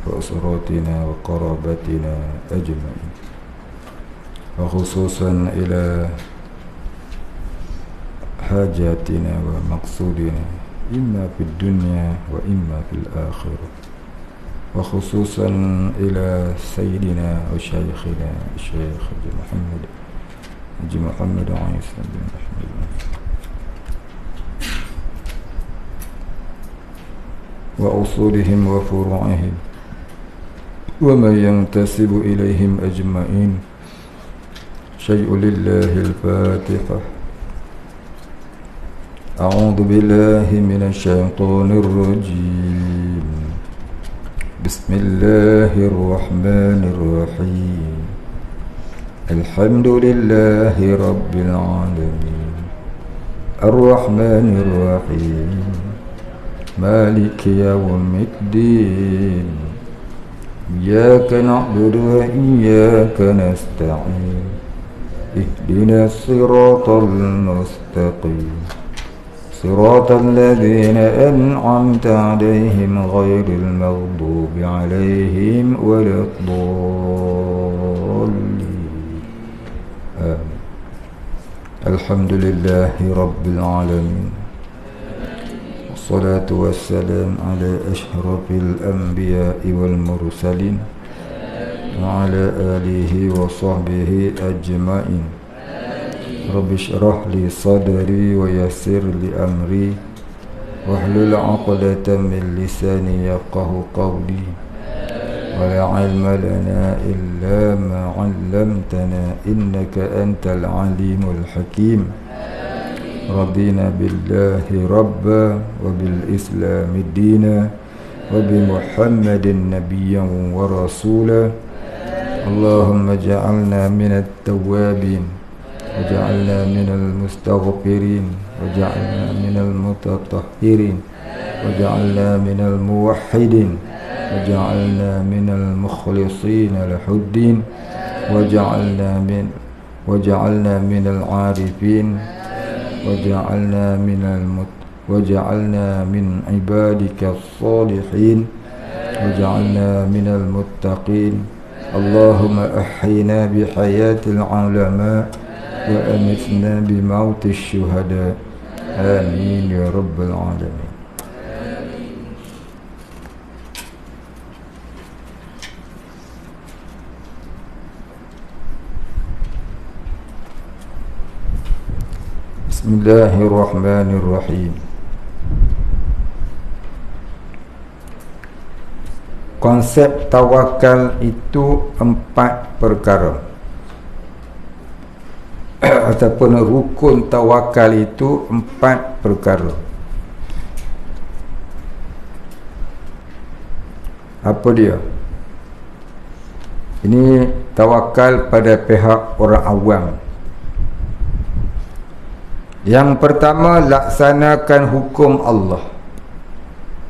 وأسراتنا وقرابتنا أجمعين، وخصوصا إلى حاجاتنا ومقصودنا إما في الدنيا وإما في الآخرة، وخصوصا إلى سيدنا وشيخنا الشيخ محمد عيسى بن محمد، وأصولهم وفروعهم ومن ينتسب إليهم أجمعين. شيء لله الفاتحة. أعوذ بالله من الشيطان الرجيم. بسم الله الرحمن الرحيم. الحمد لله رب العالمين الرحمن الرحيم مالك يوم الدين إياك نعبد وإياك نستعين اهدنا الصراط المستقيم صراط الذين أنعمت عليهم غير المغضوب عليهم ولا الضالين. آمين. الحمد لله رب العالمين، والصلاة والسلام على أشرف الأنبياء والمرسلين وعلى آله وصحبه أجمعين. رب اشرح لي صدري ويسر لي أمري واحلل عقدة من لساني يفقه قولي، ولا علم لنا إلا ما علمتنا إنك أنت العليم الحكيم. رضينا بالله ربا وبالإسلام دينا وبمحمد نبيا ورسولا. اللهم اجعلنا من التوابين وجعلنا من المستغفرين وجعلنا من المتطهرين وجعلنا من الموحدين وجعلنا من المخلصين له الدين وجعلنا من العارفين وجعلنا من عبادك الصالحين وجعلنا من المتقين. اللهم أحينا بحياة العلماء وأمتنا بموت الشهداء. آمين يا رب العالمين. Bismillahirrahmanirrahim. Konsep tawakal itu 4 perkara ataupun rukun tawakal itu 4 perkara. Apa dia? Ini tawakal pada pihak orang awam. Yang pertama, laksanakan hukum Allah,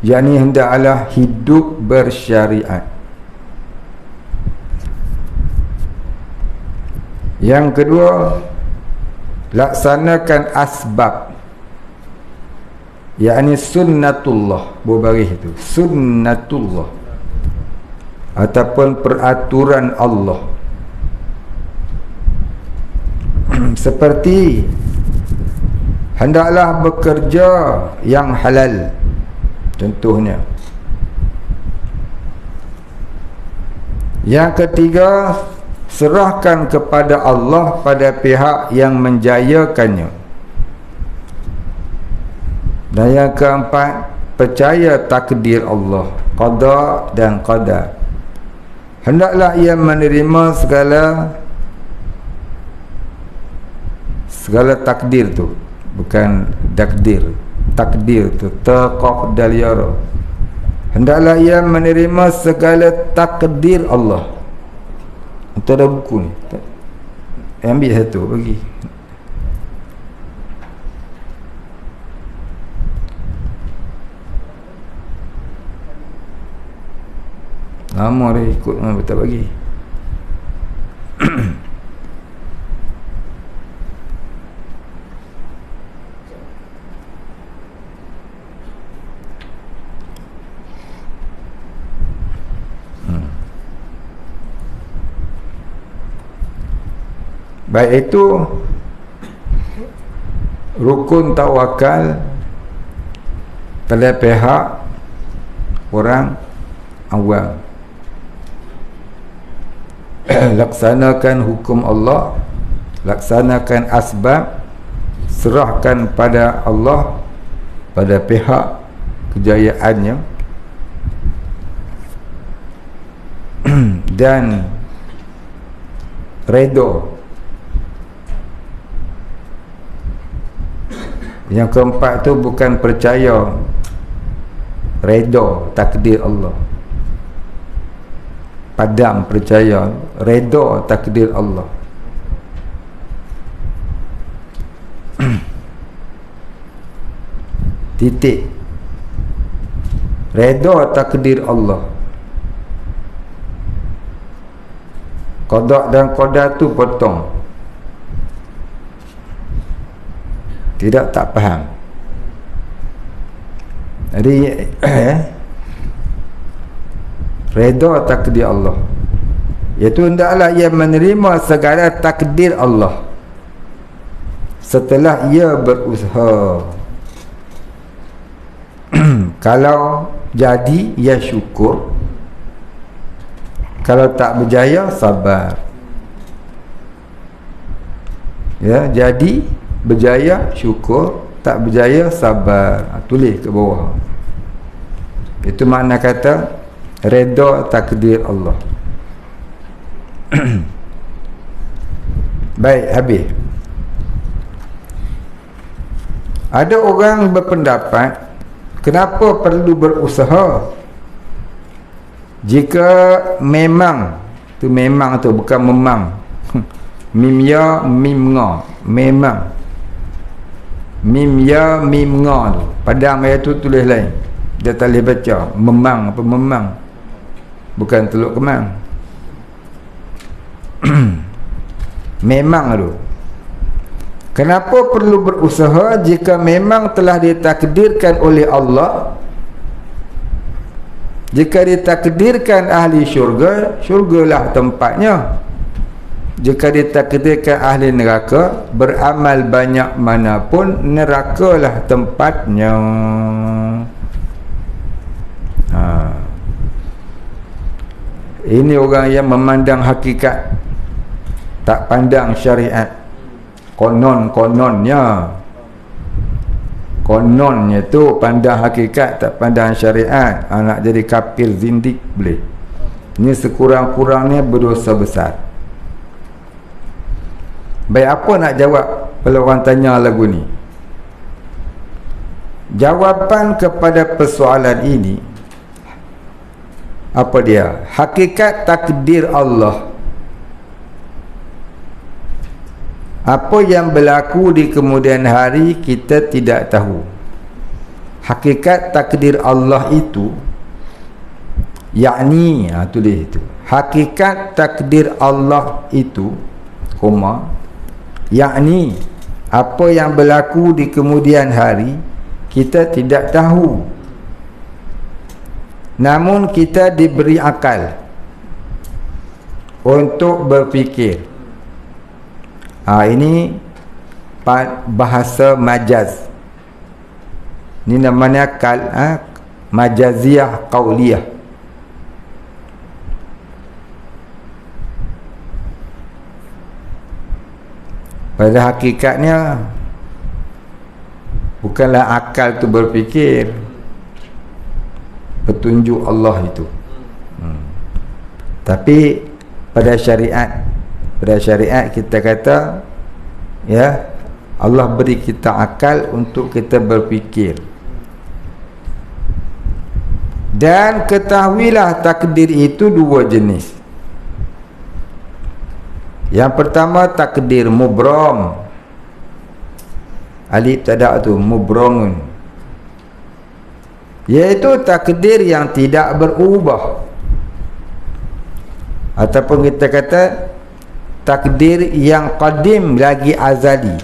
yakni hendaklah hidup bersyariat. Yang kedua, laksanakan asbab, yakni sunnatullah, berbaris itu sunnatullah ataupun peraturan Allah. Seperti hendaklah bekerja yang halal, contohnya. Yang ketiga, serahkan kepada Allah pada pihak yang menjayakannya. Dan yang keempat, percaya takdir Allah, qada dan qadar. Hendaklah ia menerima segala takdir tu, bukan takdir tu taqaf dal yara. Hendaklah ia menerima segala takdir Allah. Itu ada buku ni, ambil satu bagi. Lama dia ikut, tak bagi. Baik itu rukun tawakal pada pihak orang awam. Laksanakan hukum Allah, laksanakan asbab, serahkan pada Allah, pada pihak kejayaannya, dan redha. Yang keempat tu bukan percaya, redha takdir Allah. Padam percaya, redha takdir Allah. Titik. Redha takdir Allah. Qada dan qadar tu potong. Tidak, tak faham. Jadi redha takdir Allah, iaitu hendaklah ia menerima segala takdir Allah setelah ia berusaha. Kalau jadi, ia syukur. Kalau tak berjaya, sabar. Ya, jadi berjaya, syukur. Tak berjaya, sabar. Tulis ke bawah. Itu makna kata redha takdir Allah. Baik, habis. Ada orang berpendapat, kenapa perlu berusaha jika memang tu, memang tu bukan memang. Mim ya mim nga, memang. Mim ya mim nga tu, padang ayat tu tulis lain. Dia tak boleh baca memang apa memang, bukan teluk kemang. Memang tu. Kenapa perlu berusaha jika memang telah ditakdirkan oleh Allah? Jika ditakdirkan ahli syurga, syurgalah tempatnya. Jika ditakdirkan ahli neraka, beramal banyak manapun, nerakalah tempatnya. Ini orang yang memandang hakikat, tak pandang syariat. Kononnya tu pandang hakikat, tak pandang syariat. Nak jadi kafir zindik boleh. Ini sekurang-kurangnya berdosa besar. Baik, apa nak jawab kalau orang tanya lagu ni? Jawapan kepada persoalan ini, apa dia? Hakikat takdir Allah. Apa yang berlaku di kemudian hari kita tidak tahu. Hakikat takdir Allah itu, yakni, tulis itu. Hakikat takdir Allah itu, yakni apa yang berlaku di kemudian hari kita tidak tahu. Namun kita diberi akal untuk berfikir. Ini bahasa majaz. Ini namanya majaziyah qauliyah. Pada hakikatnya bukanlah akal tu berfikir, petunjuk Allah itu. Tapi pada syariat kita kata, ya, Allah beri kita akal untuk kita berfikir. Dan ketahuilah takdir itu dua jenis. Yang pertama takdir mubram. Alif tadak tu mubramun, iaitu takdir yang tidak berubah. Ataupun kita kata takdir yang qadim lagi azali,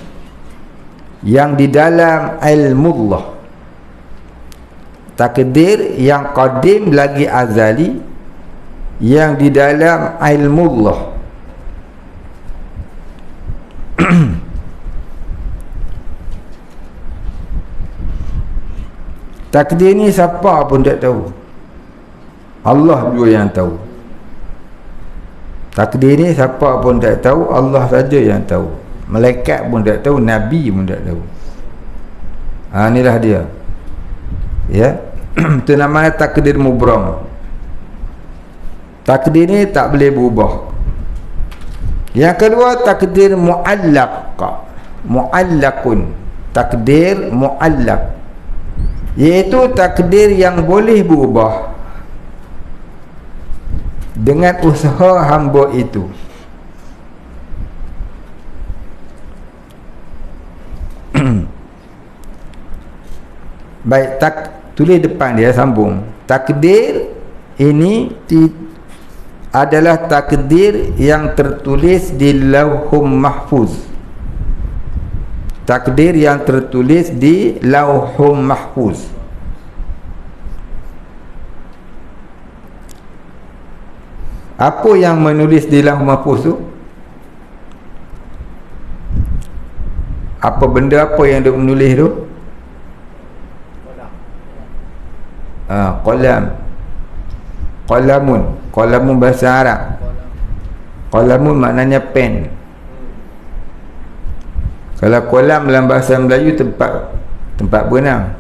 yang di dalam ilmullah. Takdir yang qadim lagi azali, yang di dalam ilmullah. Takdir ni siapa pun tak tahu, Allah juga yang tahu. Takdir ni siapa pun tak tahu, Allah saja yang tahu. Malaikat pun tak tahu, Nabi pun tak tahu. Inilah dia, ya. Itu namanya takdir mubram. Takdir ni tak boleh berubah. Yang kedua, takdir muallaq. Muallaqun, takdir muallaq, iaitu takdir yang boleh berubah dengan usaha hamba itu. Baik, tulis depan dia, sambung. Takdir ini adalah takdir yang tertulis di Lauhul Mahfuz. Takdir yang tertulis di Lauhul Mahfuz. Apa yang menulis di Lauhul Mahfuz tu? Apa benda apa yang dia menulis tu? Qalam. Qalamun bahasa Arab. Qalamun maknanya pen. Kalau qalam dalam bahasa Melayu tempat berenang.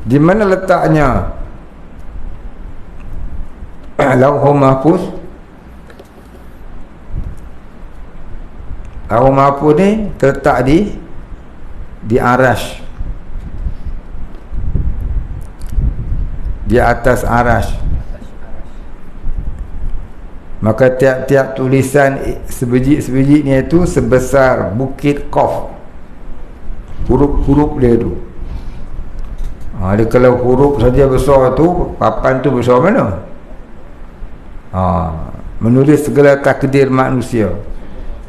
Di mana letaknya Lauhul Mahfuz? Lauhul Mahfuz ni terletak di Arash, di atas Arash. Maka tiap-tiap tulisan sebiji-sebiji ni itu sebesar bukit Qaf. Huruf-huruf dia tu. Dia kalau huruf saja besar tu, papan tu besar mana? Menulis segala takdir manusia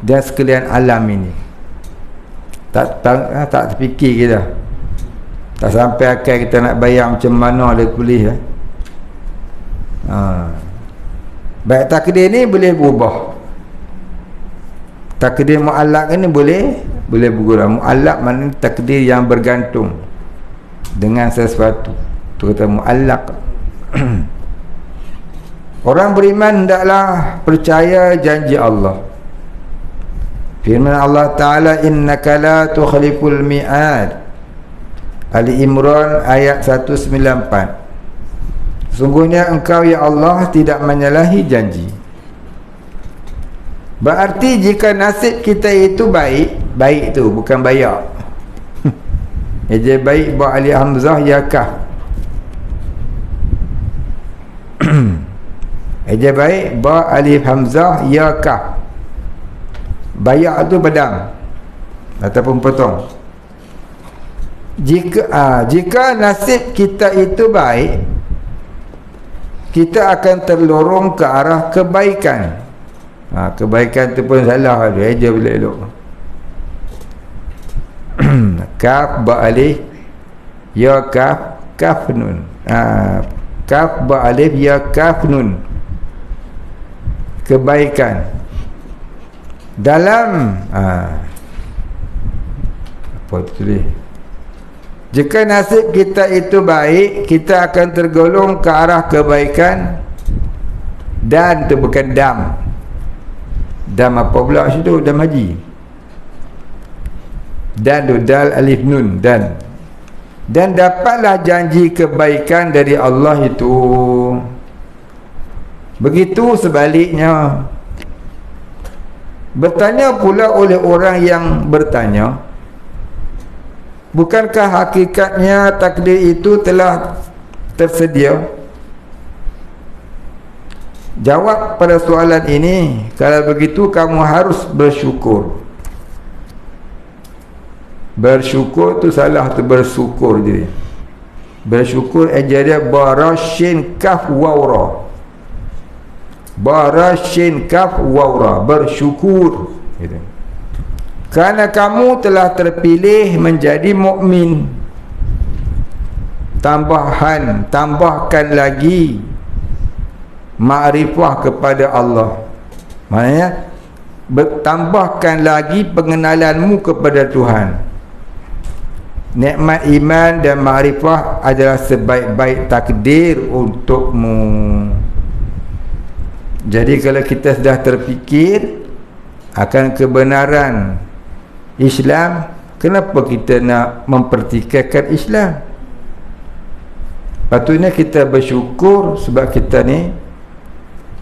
dan sekalian alam ini. Tak terfikir kita. Tak sampai akal kita nak bayang macam mana dia tulis. Baik, takdir ni boleh berubah. Takdir muallaq ni boleh berubah. Muallaq maknanya takdir yang bergantung dengan sesuatu. Itu kata muallaq. Orang beriman hendaklah percaya janji Allah. Firman Allah Ta'ala, innaka la tukhliful mi'ad. Ali Imran ayat 194. Sungguhnya engkau ya Allah tidak menyalahi janji. Berarti jika nasib kita itu baik tu bukan bayak. Eja baik ba alif hamzah ya kaf. Eja baik ba alif hamzah ya kaf. Bayak tu padam ataupun potong. Jika nasib kita itu baik, kita akan terlorong ke arah kebaikan. Kebaikan tu pun salah tu, eja boleh elok. Kaf ba alif ya kaf, kaf nun. Kaf ba alif ya kaf nun. Kebaikan. Dalam apa tulis? Jika nasib kita itu baik, kita akan tergolong ke arah kebaikan. Dan itu bukan dam. Dam apa pula situ? Dam haji. Dan tu dal alif nun, dan dapatlah janji kebaikan dari Allah itu. Begitu sebaliknya. Bertanya pula oleh orang yang bertanya, bukankah hakikatnya takdir itu telah tersedia? Jawab pada soalan ini, kalau begitu kamu harus bersyukur. Bersyukur tu salah tu, bersyukur jadi. Bersyukur ejanya barashin kaf wawra. Barashin kaf wawra, bersyukur gitu. Kerana kamu telah terpilih menjadi mukmin. Tambahkan lagi makrifah kepada Allah. Maknanya bertambahkan lagi pengenalanmu kepada Tuhan. Nikmat iman dan makrifah adalah sebaik-baik takdir untukmu. Jadi kalau kita sudah terfikir akan kebenaran Islam, kenapa kita nak mempertikaikan Islam? Patutnya kita bersyukur sebab kita ni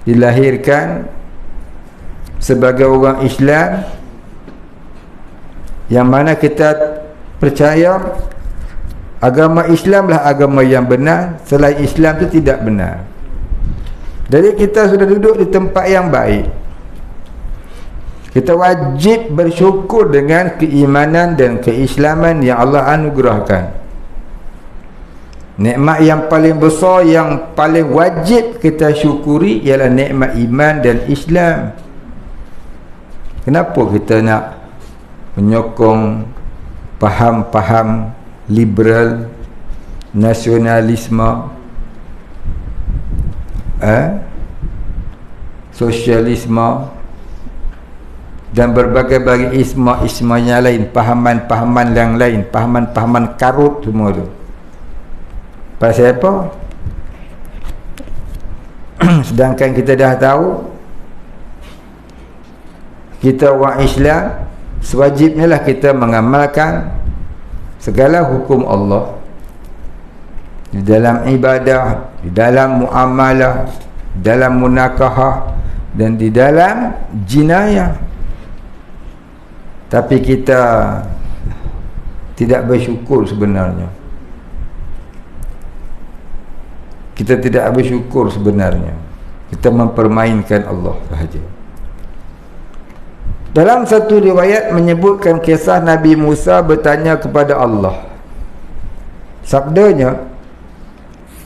dilahirkan sebagai orang Islam, yang mana kita percaya agama Islam lah agama yang benar, selain Islam tu tidak benar. Jadi kita sudah duduk di tempat yang baik. Kita wajib bersyukur dengan keimanan dan keislaman yang Allah anugerahkan. Nikmat yang paling besar, yang paling wajib kita syukuri ialah nikmat iman dan Islam. Kenapa kita nak menyokong faham-faham liberal, nasionalisme, sosialisme dan berbagai-bagai isma yang lain, pahaman-pahaman yang lain, pahaman-pahaman karut semua tu? Pasal apa? Sedangkan kita dah tahu kita orang Islam, sewajibnya lah kita mengamalkan segala hukum Allah di dalam ibadah, di dalam muamalah, dalam munakahah dan di dalam jinayah. Tapi kita tidak bersyukur sebenarnya. Kita tidak bersyukur sebenarnya. Kita mempermainkan Allah sahaja. Dalam satu riwayat menyebutkan kisah Nabi Musa bertanya kepada Allah. Sabdanya,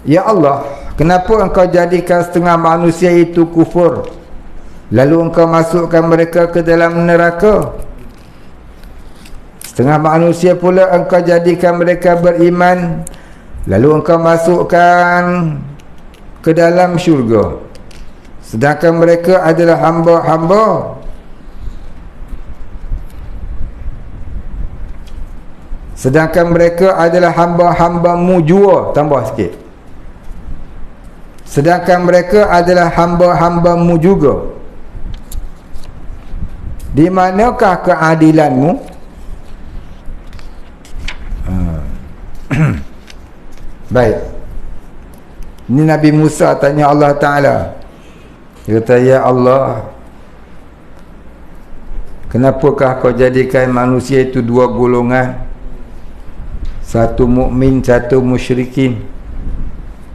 "Ya Allah, kenapa engkau jadikan setengah manusia itu kufur, lalu engkau masukkan mereka ke dalam neraka? Setengah manusia pula engkau jadikan mereka beriman, lalu engkau masukkan ke dalam syurga, sedangkan mereka adalah hamba-hamba. Sedangkan mereka adalah hamba-hambamu jua." Tambah sikit. Sedangkan mereka adalah hamba-hambamu juga. Di manakah keadilanmu? Baik. Ini Nabi Musa tanya Allah Ta'ala. Dia kata, "Ya Allah, kenapakah kau jadikan manusia itu dua golongan? Satu mukmin, satu musyrikin.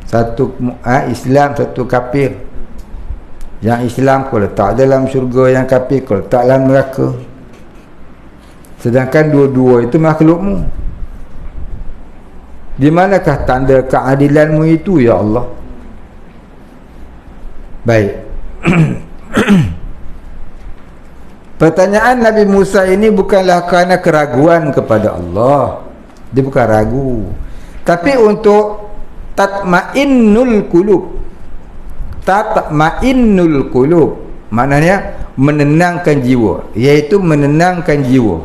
Satu Islam, satu kafir. Yang Islam kau letak dalam syurga, yang kafir kau letak dalam neraka. Sedangkan dua-dua itu makhlukmu. Di manakah tanda keadilanmu itu, ya Allah?" Baik. Pertanyaan Nabi Musa ini bukanlah kerana keraguan kepada Allah. Dia bukan ragu, tapi untuk tatmainnul qulub. Tatmainnul qulub maknanya menenangkan jiwa, iaitu menenangkan jiwa.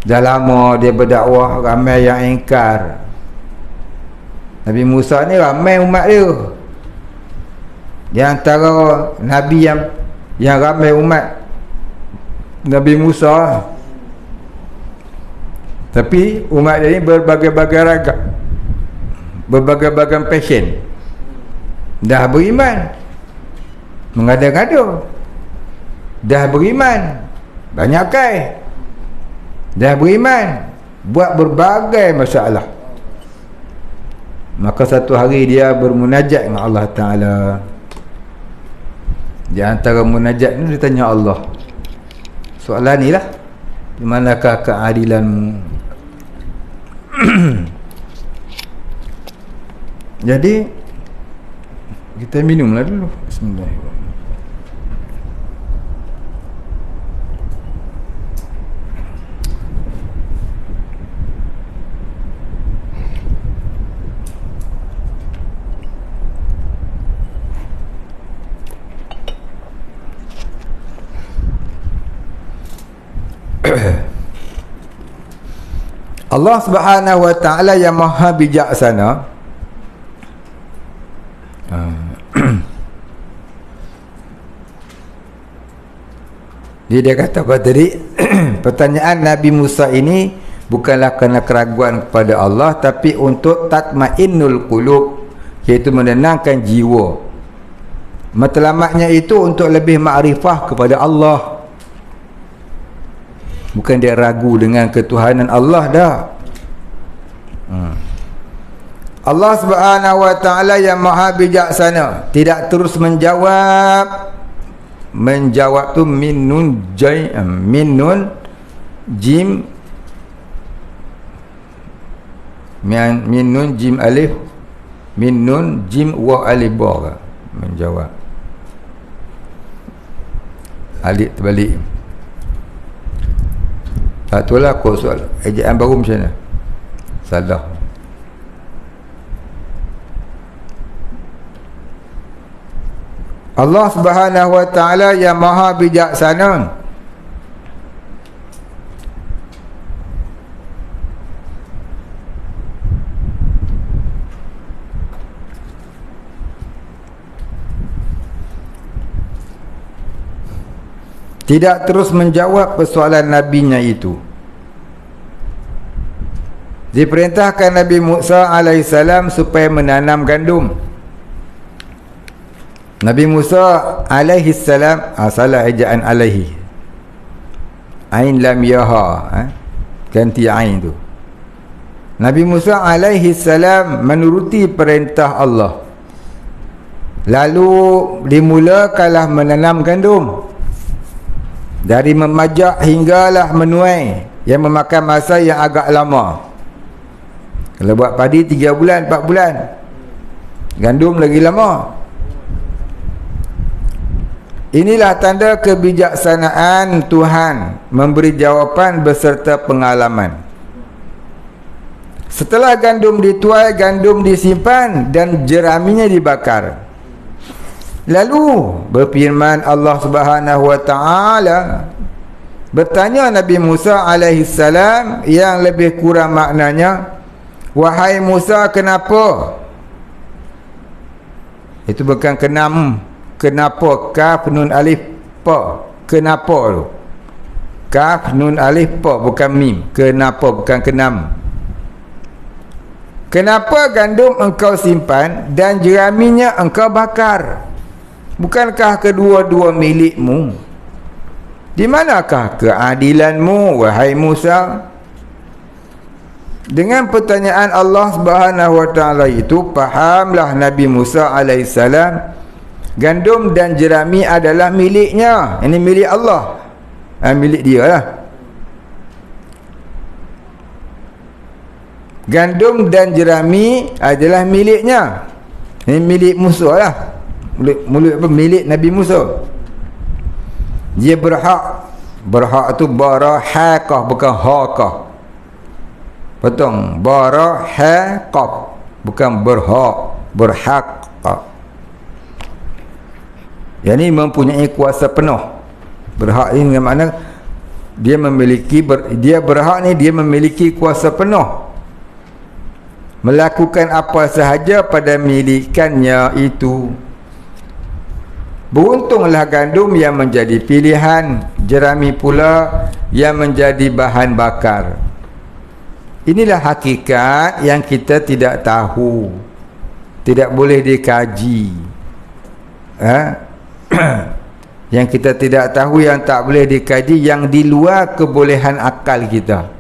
Dah lama dia berdakwah, ramai yang ingkar. Nabi Musa ni ramai umat dia. Di antara Nabi yang ramai umat, Nabi Musa. Tapi umat dia ni berbagai-bagai ragam, berbagai-bagai passion. Dah beriman, mengada-ngada. Dah beriman, banyak kai. Dah beriman, buat berbagai masalah. Maka satu hari dia bermunajat dengan Allah Ta'ala. Di antara munajat ni dia tanya Allah soalan ni lah, di manakah keadilanmu? Jadi kita minumlah dulu. Bismillahirrahmanirrahim. Allah Subhanahu wa ta'ala yang maha bijaksana. Dia kata apa tadi? Pertanyaan Nabi Musa ini bukanlah kerana keraguan kepada Allah, tapi untuk tatmainnul qulub, iaitu menenangkan jiwa. Matlamatnya itu untuk lebih makrifah kepada Allah. Bukan dia ragu dengan ketuhanan Allah dah. Allah Subhanahu wa ta'ala yang maha bijaksana tidak terus menjawab tu min nun jim min nun jim alif min nun jim wa alif ba, menjawab alif terbalik. Tak itulah kau soal ejaan baru macam mana, salah. Allah Subhanahu wa ta'ala yang maha bijaksana tidak terus menjawab persoalan nabinya itu. Diperintahkan Nabi Musa alaihissalam supaya menanam gandum. Nabi Musa alaihissalam, salah ejaan alaihi, ain lam yaha, ganti ain tu. Nabi Musa alaihissalam menuruti perintah Allah, lalu dimulakanlah menanam gandum. Dari memajak hinggalah menuai, yang memakan masa yang agak lama. Kalau buat padi 3 bulan 4 bulan, gandum lagi lama. Inilah tanda kebijaksanaan Tuhan memberi jawapan beserta pengalaman. Setelah gandum dituai, gandum disimpan dan jeraminya dibakar. Lalu berfirman Allah Subhanahu wa ta'ala, bertanya Nabi Musa alaihissalam yang lebih kurang maknanya, wahai Musa, kenapa? Itu bukan kenapa, kaf nun alif pa, kenapa tu, kaf nun alif pa, bukan mim. Kenapa, bukan kenam. Kenapa gandum engkau simpan dan jeraminya engkau bakar? Bukankah kedua-dua milikmu? Di manakah keadilanmu, wahai Musa? Dengan pertanyaan Allah Subhanahu wa ta'ala itu, fahamlah Nabi Musa alaihissalam, gandum dan jerami adalah miliknya. Ini milik Allah, milik dia lah. Gandum dan jerami adalah miliknya. Ini milik Musa lah. Milik Nabi Musa. Dia berhak tu barahaqah, bukan haqah. Potong barahaqah, bukan berhak. Yang ini mempunyai kuasa penuh. Berhak ini dengan makna dia memiliki dia berhak ni, dia memiliki kuasa penuh melakukan apa sahaja pada milikannya itu. Beruntunglah gandum yang menjadi pilihan, jerami pula yang menjadi bahan bakar. Inilah hakikat yang kita tidak tahu, tidak boleh dikaji. Yang kita tidak tahu, yang tak boleh dikaji, yang di luar kebolehan akal kita,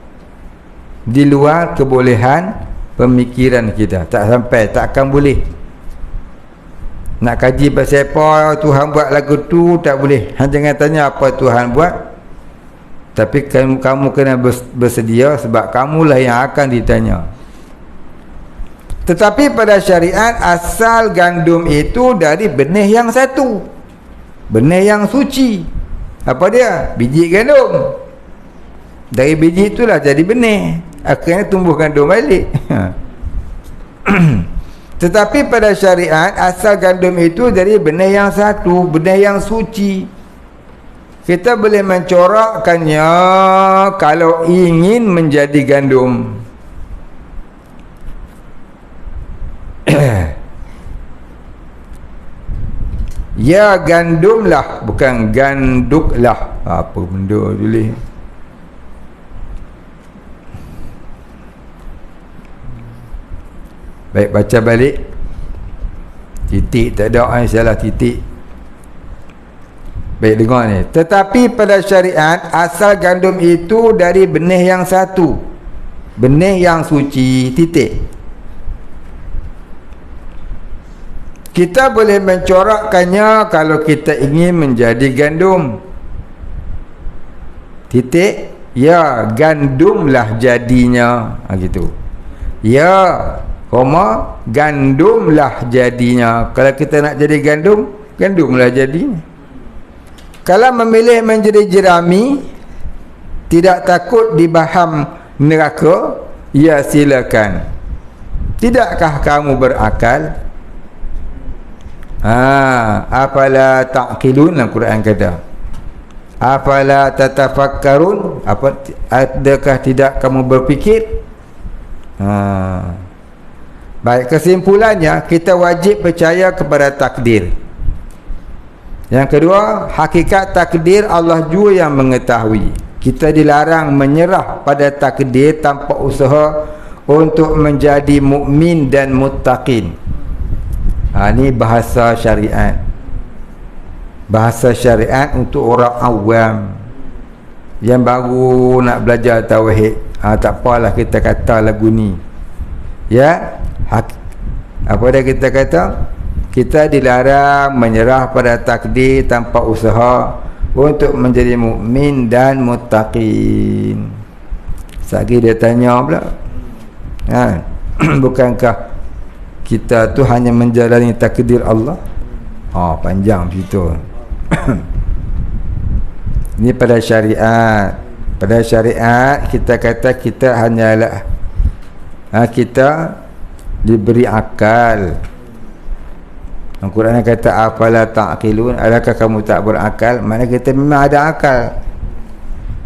di luar kebolehan pemikiran kita. Tak sampai, tak akan boleh. Nak kaji pasal apa Tuhan buat lagu tu, tak boleh. Jangan tanya apa Tuhan buat, tapi kamu kena bersedia, sebab kamulah yang akan ditanya. Tetapi pada syariat, asal gandum itu dari benih yang satu, benih yang suci. Apa dia? Biji gandum. Dari biji itulah jadi benih, akhirnya tumbuh gandum balik. Tetapi pada syariat, asal gandum itu dari benih yang satu, benih yang suci. Kita boleh mencorakkannya kalau ingin menjadi gandum. Ya gandumlah, bukan ganduklah. Apa benda tulis? Baik, baca balik. Titik tak ada, salah titik. Baik, dengar ni. Tetapi pada syariat, asal gandum itu dari benih yang satu, benih yang suci, titik. Kita boleh mencorakkannya kalau kita ingin menjadi gandum, titik. Ya gandumlah jadinya, gitu. Ya koma gandumlah jadinya. Kalau kita nak jadi gandum, gandumlah jadinya. Kalau memilih menjadi jerami, tidak takut dibaham neraka, ya silakan. Tidakkah kamu berakal? Afala ta'qilun, dalam Quran kata. Afala tatafakkarun, adakah tidak kamu berfikir? Baik, kesimpulannya kita wajib percaya kepada takdir. Yang kedua, hakikat takdir Allah juga yang mengetahui. Kita dilarang menyerah pada takdir tanpa usaha untuk menjadi mukmin dan muttaqin. Ini bahasa syariat. Bahasa syariat untuk orang awam yang baru nak belajar tauhid. Tak apalah kita kata lagu ni. Ya, apa dah kita kata? Kita dilarang menyerah pada takdir tanpa usaha untuk menjadi mukmin dan muttaqin. Sekali dia tanya pula, bukankah kita tu hanya menjalani takdir Allah? Panjang cerita. Ini pada syariat. Pada syariat kita kata kita hanyalah kita diberi akal. Al-Quran kata afala ta'qilun, adakah kamu tak berakal? Mana kita memang ada akal.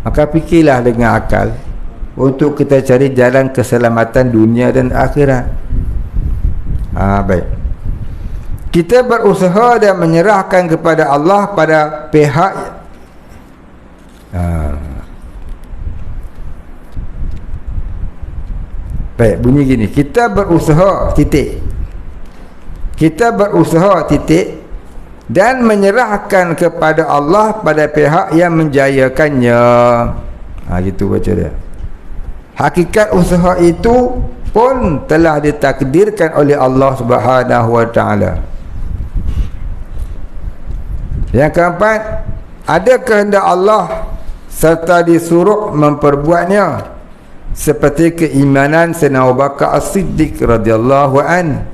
Maka fikirlah dengan akal untuk kita cari jalan keselamatan dunia dan akhirat. Baik. Kita berusaha dan menyerahkan kepada Allah pada pihak baik, bunyi gini. Kita berusaha, titik. Kita berusaha, titik, dan menyerahkan kepada Allah pada pihak yang menjayakannya. Gitu baca dia. Hakikat usaha itu pun telah ditakdirkan oleh Allah Subhanahu wa taala. Yang keempat, ada kehendak Allah serta disuruh memperbuatnya, seperti keimanan Sayyidina Abu Bakar As-Siddiq radhiyallahu anhu.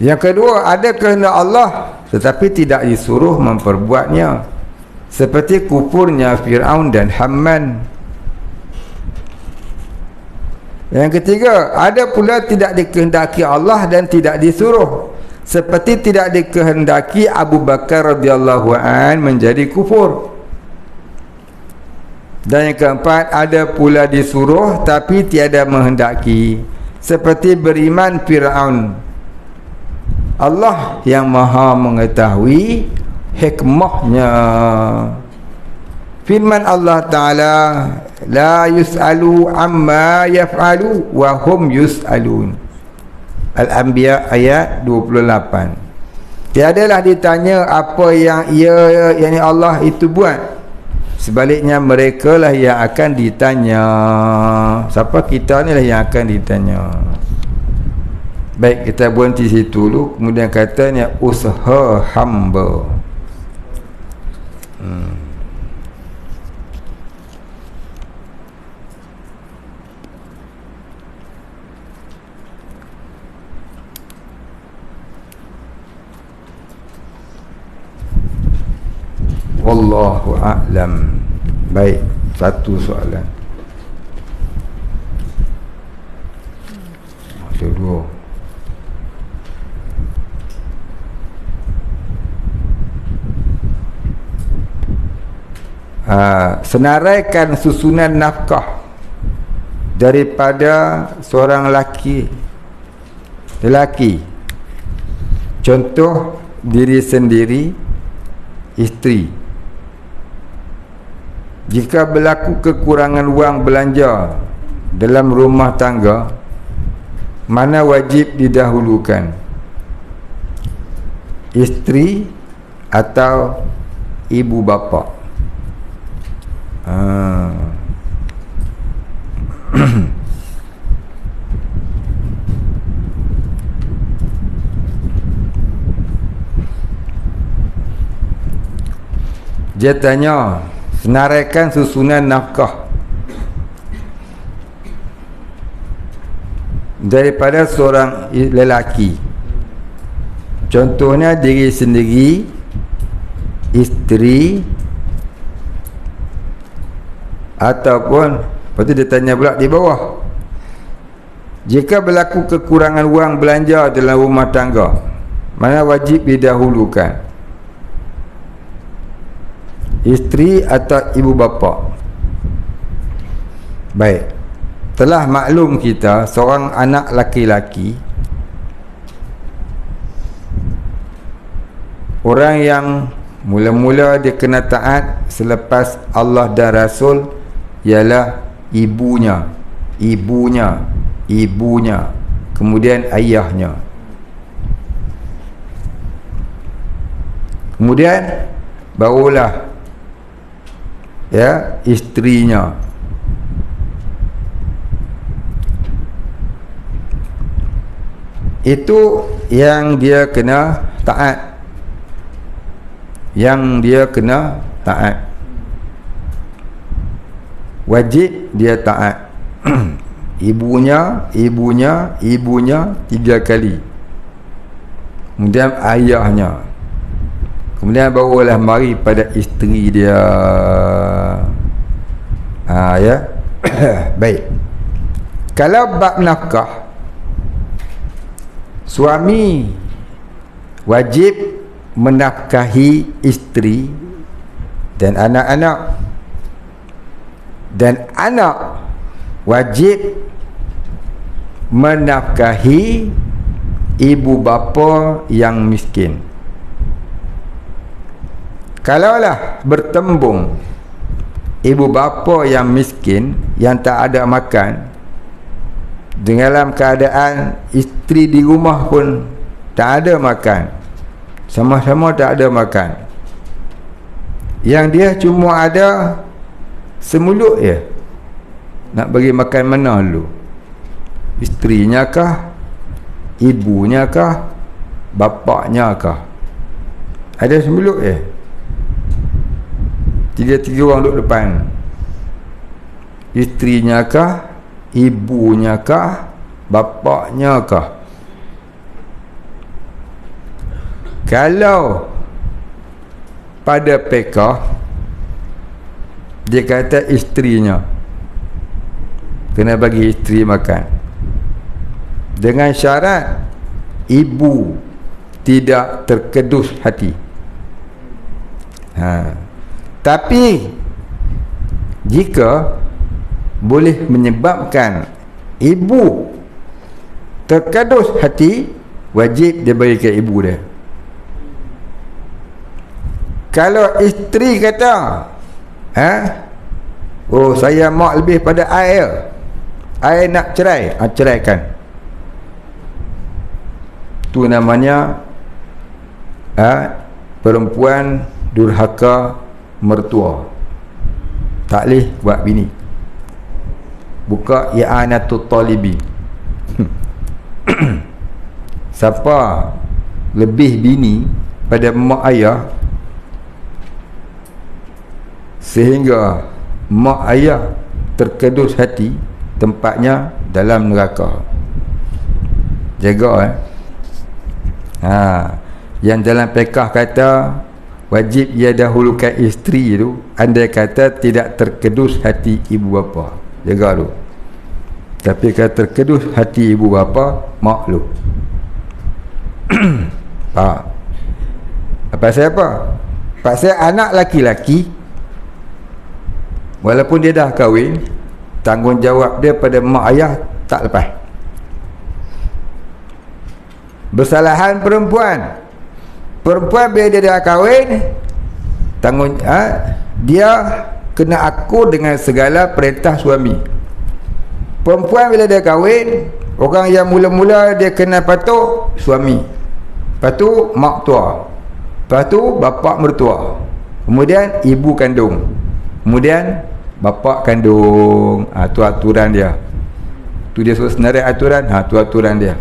Yang kedua, ada kehendak Allah tetapi tidak disuruh memperbuatnya, seperti kufurnya Fir'aun dan Haman. Yang ketiga, ada pula tidak dikehendaki Allah dan tidak disuruh, seperti tidak dikehendaki Abu Bakar radhiyallahu an menjadi kufur. Dan yang keempat, ada pula disuruh tapi tiada menghendaki, seperti beriman Fir'aun. Allah yang maha mengetahui hikmahnya. Firman Allah Ta'ala, la yus'alu amma yaf'alu wa hum yus'alun. Al-Anbiya ayat 28. Tiadalah ditanya apa yang yakni Allah itu buat, sebaliknya mereka lah yang akan ditanya. Siapa? Kita ni lah yang akan ditanya. Baik, kita berhenti situ dulu. Kemudian katanya usaha hamba. Wallahu a'lam. Baik, satu soalan. Dua-dua. Senaraikan susunan nafkah daripada seorang lelaki. Contoh diri sendiri, isteri. Jika berlaku kekurangan wang belanja dalam rumah tangga, mana wajib didahulukan? Isteri atau ibu bapa? Dia tanya, senaraikan susunan nafkah daripada seorang lelaki. Contohnya diri sendiri, isteri, ataupun, lepas tu dia tanya pula di bawah, jika berlaku kekurangan wang belanja dalam rumah tangga, mana wajib didahulukan? Isteri atau ibu bapa? Baik, telah maklum kita seorang anak laki-laki, orang yang mula-mula dia kena taat selepas Allah dan Rasul ialah ibunya, kemudian ayahnya, kemudian barulah isterinya. Itu yang dia kena taat, wajib dia taat. ibunya 3 kali, kemudian ayahnya, kemudian barulah mari pada isteri dia. Baik. Kalau bab nafkah, suami wajib menafkahi isteri dan anak-anak, dan anak wajib menafkahi ibu bapa yang miskin. Kalaulah bertembung ibu bapa yang miskin, yang tak ada makan, dalam keadaan isteri di rumah pun tak ada makan, sama-sama tak ada makan, yang dia cuma ada semulut je, nak bagi makan mana dulu? Isterinya kah? Ibunya kah? Bapaknya kah? Ada semulut je, tiga orang duduk depan. Isterinya kah? Ibunya kah? Bapaknya kah? Kalau pada pekah dia kata isterinya, kena bagi isteri makan, dengan syarat ibu tidak terkedus hati. Tapi jika boleh menyebabkan ibu terkedus hati, wajib dia bagi ke ibu dia. Kalau isteri kata, oh saya mak lebih pada air nak cerai, ceraikan. Tu namanya perempuan durhaka mertua, tak boleh buat bini. Buka i'anatul talibi. Siapa lebih bini pada mak ayah sehingga mak ayah terkedus hati, tempatnya dalam neraka. Jaga yang dalam fiqh kata wajib ia dahulukan isteri tu, andai kata tidak terkedus hati ibu bapa. Jaga tu. Tapi kalau terkeduh hati ibu bapa, maklum. Pasal apa? Pasal anak laki-laki, walaupun dia dah kahwin, tanggungjawab dia pada mak ayah tak lepas. Bersalahan perempuan bila dia dah kahwin, dia kena akur dengan segala perintah suami. Perempuan bila dia kahwin, orang yang mula-mula dia kena patuh suami, lepas tu mak tua, lepas tu bapa mertua, kemudian ibu kandung, kemudian bapa kandung. Tu aturan dia. Tu dia suruh senarai aturan. Tu aturan dia.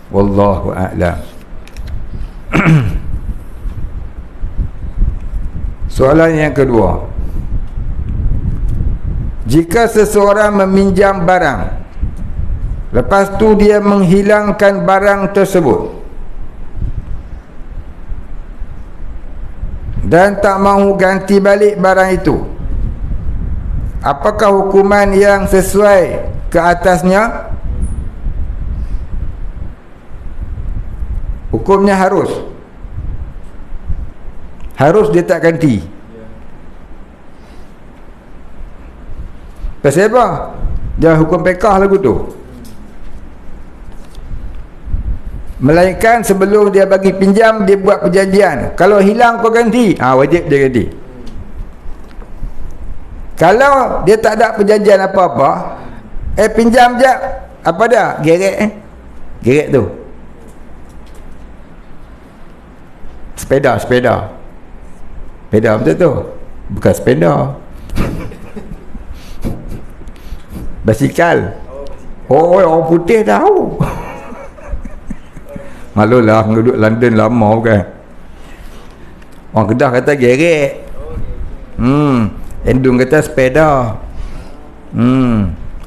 Wallahu a'lam. Soalan yang kedua, jika seseorang meminjam barang, lepas tu dia menghilangkan barang tersebut dan tak mahu ganti balik barang itu, apakah hukuman yang sesuai ke atasnya? Hukumnya harus dia tak ganti. Pasal apa? Dia hukum pekah lagu tu. Melainkan sebelum dia bagi pinjam, dia buat perjanjian. Kalau hilang kau ganti, wajib dia ganti. Kalau dia tak ada perjanjian apa-apa, pinjam je, apa dah? Gerek tu. Sepeda betul tu. Bukan sepeda. Basikal. Orang putih tahu. Malulah duduk London lama kan. Orang Kedah kata gerek. Endung kata sepeda.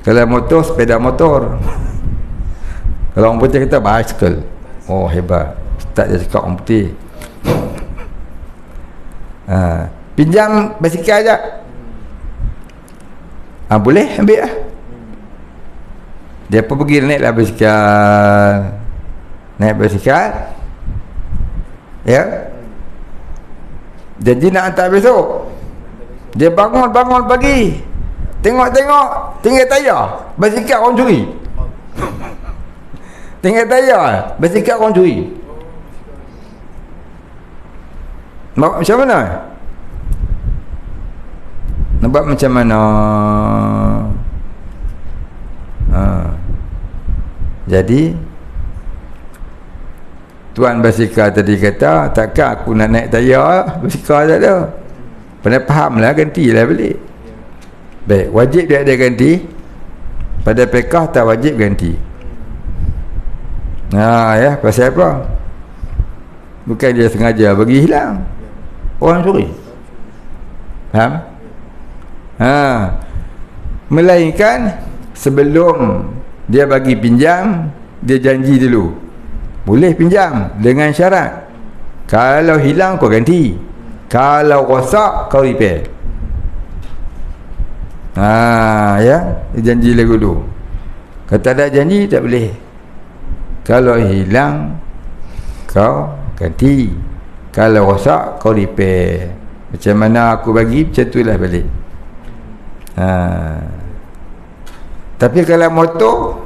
Kalau motor, sepeda motor. Kalau orang putih kata basikal. Hebat. Tak dia cakap orang putih. Pinjam basikal je. Boleh ambil lah. Dia pun pergi naik basikal, ya. Janji nak hantar besok. Dia bangun pagi, tengok tinggal tayar basikal orang curi. Tinggal tayar basikal orang curi. Macam mana? Nampak macam mana? Jadi tuan basikal tadi kata, takkan aku nak naik tayar basikal tak ada. Pernah faham lah, gantilah balik. Baik, wajib dia ada ganti. Pada pekah tak wajib ganti. Ya, pasal apa? Bukan dia sengaja bagi hilang, orang curi. Faham? Melainkan sebelum dia bagi pinjam, dia janji dulu, boleh pinjam dengan syarat, kalau hilang kau ganti, kalau rosak kau repair. Ya, dia janji lagu dulu. Kata ada janji tak boleh. Kalau hilang kau ganti, kalau rosak kau repair. Macam mana aku bagi, macam itulah balik. Tapi kalau motor,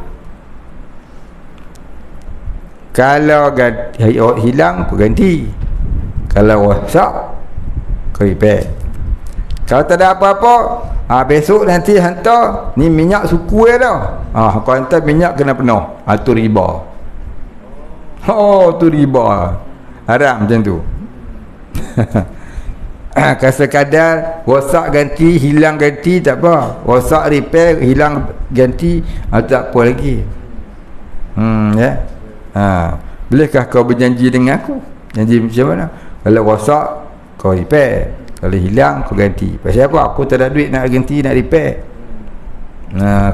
kalau hilang kau ganti, kalau rosak kau repair. Kalau tak ada apa-apa, besok nanti hantar ni minyak suku dah. Kau hantar minyak kena penuh. Tu riba. Tu riba. Haram macam tu. Sekadar rosak ganti, hilang ganti tak apa. Rosak repair, hilang ganti, tak apa lagi. Ya. Bolehkah kau berjanji dengan aku? Janji macam mana? Kalau rosak kau repair, kalau hilang kau ganti. Pasal apa? Aku tak ada duit nak ganti, nak repair.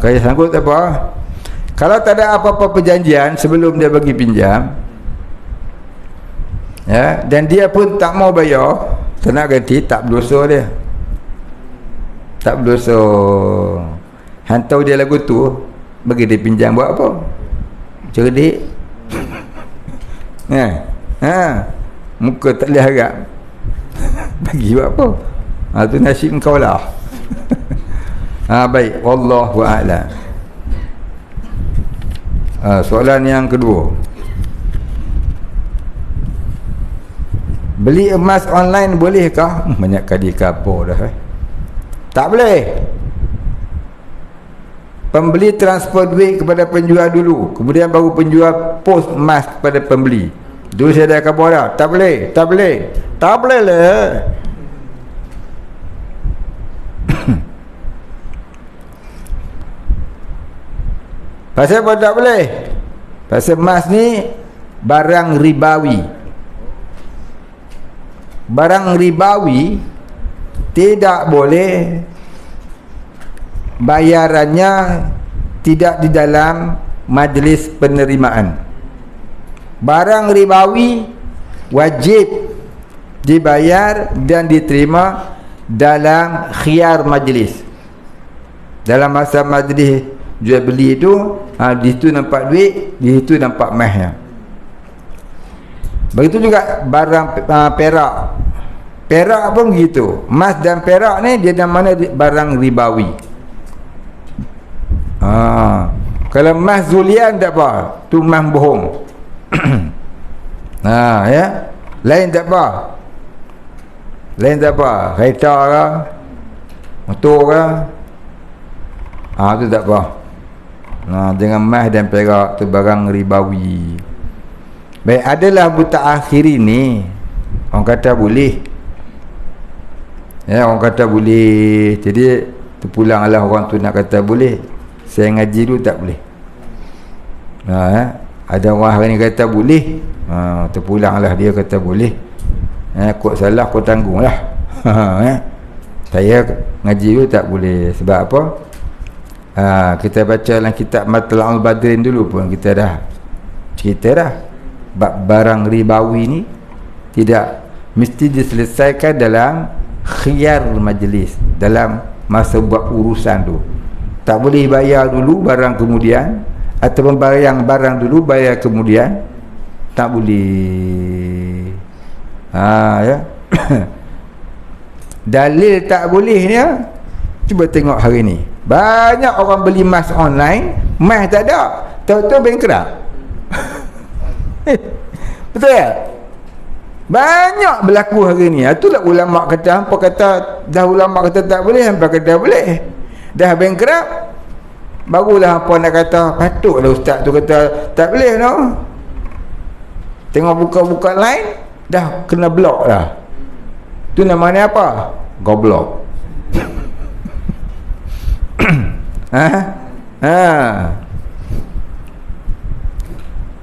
Kalau sanggup tak apa. Kalau tak ada apa-apa perjanjian sebelum dia bagi pinjam, ya, dan dia pun tak mau bayar, tak nak ganti, tak berdosa dia. Tak berdosa. Hantar dia lagu tu, bagi dia pinjam buat apa? Cerdik. Muka tak boleh harap. Bagi buat apa? Tu nasib kau lah. Baik, wallahu a'lam. Soalan yang kedua, beli emas online bolehkah? Banyak kali kapur dah. Tak boleh. Pembeli transfer duit kepada penjual dulu, kemudian baru penjual post emas kepada pembeli. Dulu saya dah kapur dah. Tak boleh. Tak boleh lah. Pasal apa tak boleh? Pasal emas ni barang ribawi. Barang ribawi tidak boleh bayarannya tidak di dalam majlis penerimaan. Barang ribawi wajib dibayar dan diterima dalam khiyar majlis. Dalam masa majlis jual beli itu, di situ nampak duit, di situ nampak mahnya. Begitu juga barang perak. Perak pun begitu. Emas dan perak ni dia dalam mana barang ribawi. Kalau emas zulian tak apa, tu emas bohong. Ya. Lain tak apa. Kereta ke, motor ke, tu tak apa. Dengan emas dan perak tu barang ribawi. Baik, adalah buta akhir ini orang kata boleh. Ya, orang kata boleh. Jadi terpulanglah orang tu nak kata boleh. Saya ngaji dulu tak boleh. Ada orang hari ni kata boleh. Terpulanglah dia kata boleh. Kok salah kau tanggunglah. Saya ngaji dulu tak boleh. Sebab apa? Kita baca dalam kitab Matla'ul Badrin dulu pun kita dah cerita dah. Barang ribawi ni tidak mesti diselesaikan dalam khiyar majlis, dalam masa buat urusan tu. Tak boleh bayar dulu barang kemudian, ataupun bayar barang dulu bayar kemudian. Tak boleh. Ya. Dalil tak bolehnya, cuba tengok hari ni. Banyak orang beli emas online, emas tak ada, tahu-tahu bankrupt. Betul ya? Banyak berlaku hari ni. Itulah ulama kata, hampa kata dah ulama kata tak boleh, hampa kata boleh. Dah bankrupt, barulah hampa nak kata patutlah ustaz tu kata tak boleh no. Tengok buka-buka lain dah kena blok dah. Tu namanya apa? Goblok.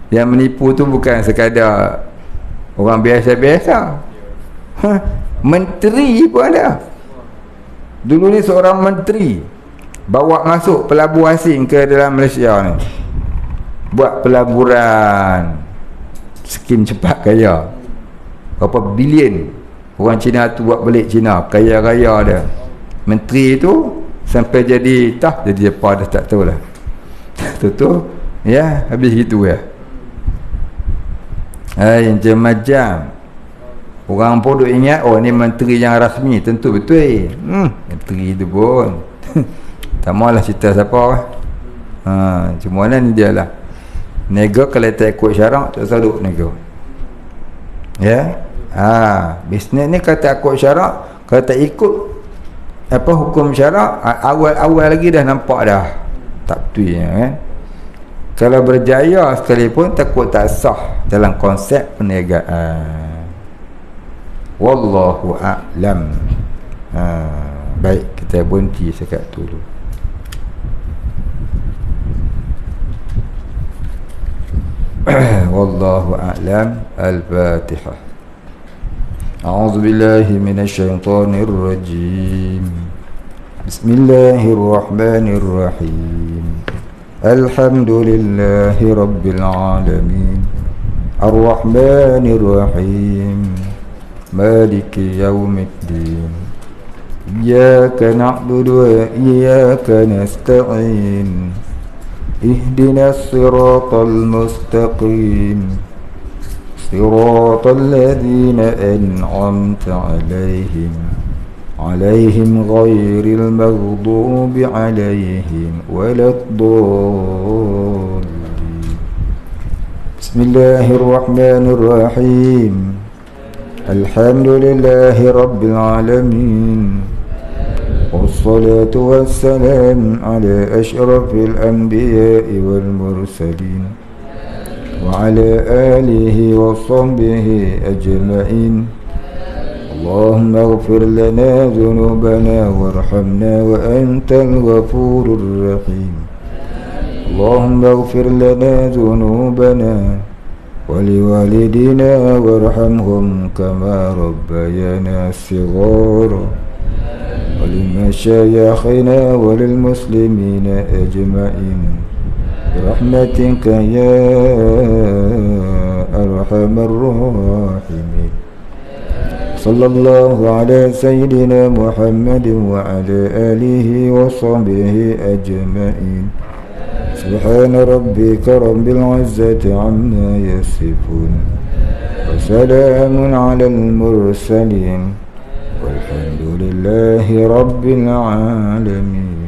Yang menipu tu bukan sekadar orang biasa-biasa. Menteri pun ada. Dulu ni seorang menteri bawa masuk pelabur asing ke dalam Malaysia ni, buat pelaburan skim cepat kaya. Berapa bilion orang Cina tu buat balik Cina, kaya-kaya dia. Menteri tu sampai jadi jadi apa dah tak tahulah. Tu ya, habis gitu ya. Macam orang pun duk ingat, oh ni menteri yang rasmi, tentu betul. Menteri tu pun tak maulah cerita siapa. Cuma ni dia lah. Nego kalau tak ikut syarak tak saduk nego. Ya. Bisnes ni kalau tak ikut syarak, kalau tak ikut hukum syarak, awal-awal lagi dah nampak dah tak betul kan. Kalau berjaya sekalipun takut tak sah dalam konsep perniagaan. Wallahu a'lam. Baik, kita berhenti sekat dulu. Wallahu a'lam. Al-Fatihah. A'udzu billahi minasyaitonir rajim. Bismillahirrahmanirrahim. Alhamdulillahi rabbil alamin. Ar-Rahmanir Rahim. Maliki yaumiddin. إياك نعبد وإياك نستعين اهدنا الصراط المستقيم صراط الذين أنعمت عليهم غير المغضوب عليهم ولا الضالين. بسم الله الرحمن الرحيم. الحمد لله رب العالمين، والصلاة والسلام على أشرف الأنبياء والمرسلين وعلى آله وصحبه أجمعين. اللهم اغفر لنا ذنوبنا وارحمنا وأنت الغفور الرحيم. اللهم اغفر لنا ذنوبنا ولوالدينا وارحمهم كما ربيانا صغارا، ولمشايخنا وللمسلمين أجمعين برحمتك يا أرحم الراحمين. صلى الله على سيدنا محمد وعلى آله وصحبه أجمعين. سبحان ربك رب العزة عما يصفون، وسلام على المرسلين، والحمد لله رب العالمين.